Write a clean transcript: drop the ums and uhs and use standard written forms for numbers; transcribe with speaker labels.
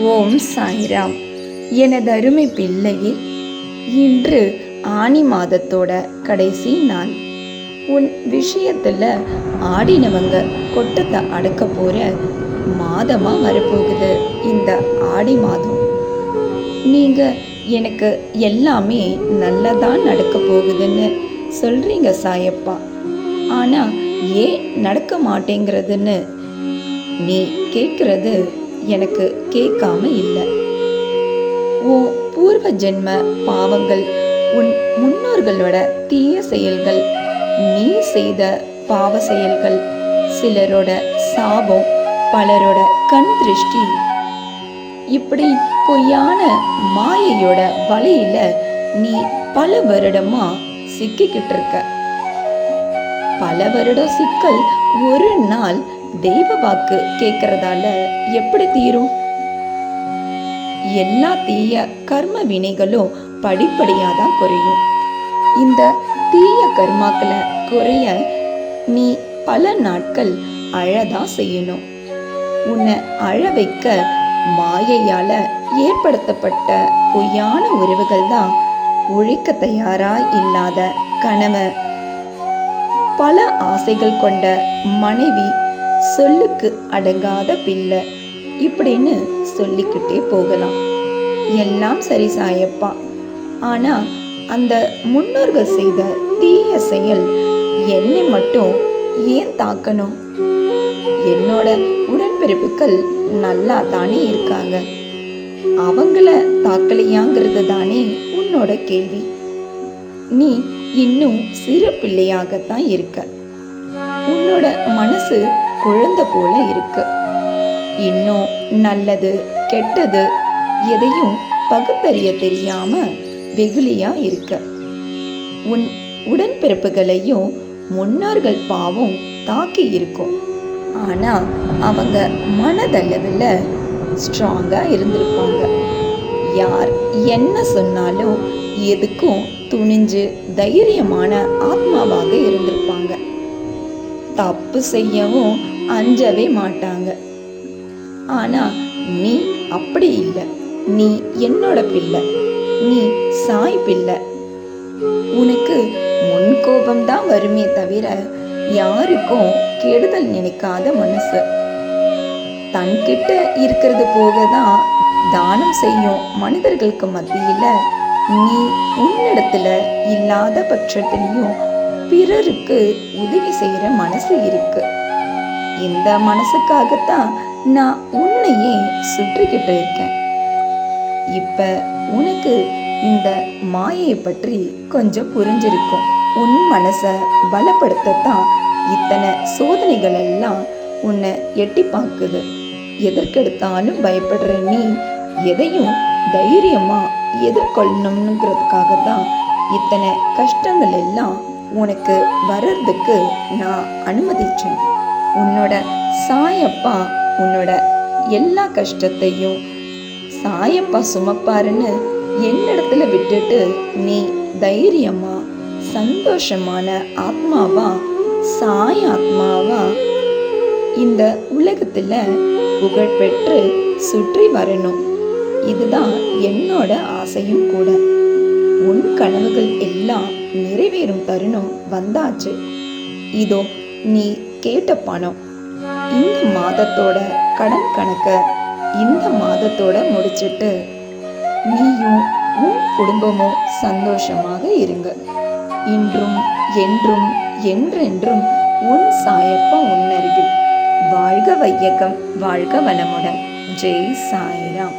Speaker 1: ஓம் சாய்ராம். எனது அருமை பிள்ளையே, இன்று ஆனி மாதத்தோட கடைசி நாள். உன் விஷயத்துல ஆடினவங்க கொட்டத்தை அடக்க போற மாதமா வரப்போகுது இந்த ஆடி மாதம். நீங்க எனக்கு எல்லாமே நல்லதான் நடக்க போகுதுன்னு சொல்றீங்க சாயப்பா. ஆனா ஏன் நடக்க மாட்டேங்கிறதுன்னு நீ கேட்கறது எனக்கு கேட்காம இல்லை. உன் பூர்வ ஜென்ம பாவங்கள், உன் முன்னோர்களோட தீய செயல்கள், நீ செய்த பாவ செயல்கள், சிலரோட சாபம், பலரோட கண் திருஷ்டி, இப்படி பொய்யான மாயையோட வலையில நீ பல வருடமா சிக்கிக்கிட்டு இருக்க. பல வருடம் சிக்கல் ஒரு நாள் தெய்வ வாக்கு கேட்கறதால எப்படி தீரும்? எல்லா தீய கர்ம வினைகளும் படிப்படியாக தான் குறையும். இந்த தீய கர்மாக்களை குறைய நீ பல நாட்கள் அழதான் செய்யணும். உன்னை அழ வைக்க மாயையால ஏற்படுத்தப்பட்ட பொய்யான உறவுகள் தான் ஒழிக்க தயாராய் இல்லாத கணவன், பல ஆசைகள் கொண்ட மனைவி, சொல்லுக்கு அடங்காத பிள்ளை, இப்படின்னு சொல்லிக்கிட்டே போகலாம். எல்லாம் சரி சாயப்பா. ஆனா அந்த முன்னோர்கள் செய்த தீய செயல் என்னை மட்டும் ஏன் தாக்கணும்? என்னோட உடன்பிறப்புகள் நல்லா தானே இருக்காங்க, அவங்கள தாக்கலையாங்கிறது தானே உன்னோட கேள்வி. நீ இன்னும் சிறு பிள்ளையாகத்தான் இருக்க. உன்னோட மனசு குழந்தை போல இருக்கு. இன்னும் நல்லது கெட்டது எதையும் பகுத்தறிய தெரியாம வெகுளியா இருக்க. உன் உடன்பிறப்புகளையும் முன்னோர்கள் பாவம் தாக்கி இருக்கும். ஆனா அவங்க மனதளவில் ஸ்ட்ராங்கா இருந்திருப்பாங்க. யார் என்ன சொன்னாலும் எதுக்கும் துணிஞ்சு தைரியமான ஆத்மாவாக இருந்திருப்பாங்க. தப்பு செய்யவும் அஞ்சவே மாட்டாங்க. ஆனா நீ அப்படி இல்லை. நீ என்னோட பிள்ளை, நீ சாய் பிள்ளை. உனக்கு முன்கோபம் தான் வருமே தவிர யாருக்கும் கெடுதல் நினைக்காத மனசு. தன்கிட்ட இருக்கிறது போக தான் தானம் செய்யும் மனிதர்களுக்கு மத்தியில நீ உன்னிடத்துல இல்லாத பட்சத்திலையும் பிறருக்கு உதவி செய்யற மனசு இருக்கு. இந்த மனசுக்காகத்தான் நான் உன்னையே சுற்றிக்கிட்டு இருக்கேன். இப்ப உனக்கு இந்த மாயை பற்றி கொஞ்சம் புரிஞ்சிருக்கும். உன் மனசை பலப்படுத்தத்தான் இத்தனை சோதனைகள் எல்லாம் உன்னை எட்டி பார்க்குது. எதற்கெடுத்தாலும் பயப்படுற நீ எதையும் தைரியமா எதிர்கொள்ளணுங்கிறதுக்காக தான் இத்தனை கஷ்டங்கள் எல்லாம் உனக்கு வர்றதுக்கு நான் அனுமதிச்சேன். உன்னோட சாயப்பா உன்னோட எல்லா கஷ்டத்தையும் சாயப்பா சுமப்பாருன்னு என்னிடத்துல விட்டுட்டு நீ தைரியமா சந்தோஷமான ஆத்மாவா, சாய் ஆத்மாவா இந்த உலகத்துல புகழ்பெற்று சுற்றி வரணும். இதுதான் என்னோட ஆசையும் கூட. உன் கனவுகள் எல்லாம் நிறைவேறும் தருணம் வந்தாச்சு. இதோ நீ கேட்ட பணம். இந்த மாதத்தோட கடன் கணக்க இந்த மாதத்தோட முடிச்சிட்டு நீயும் உன் குடும்பமும் சந்தோஷமாக இருங்க. இன்றும் என்றும் என்றென்றும் உன் சாயப்பா உன்னருகில். வாழ்க வையகம், வாழ்க வளமுடன். ஜெய் சாய்ராம்.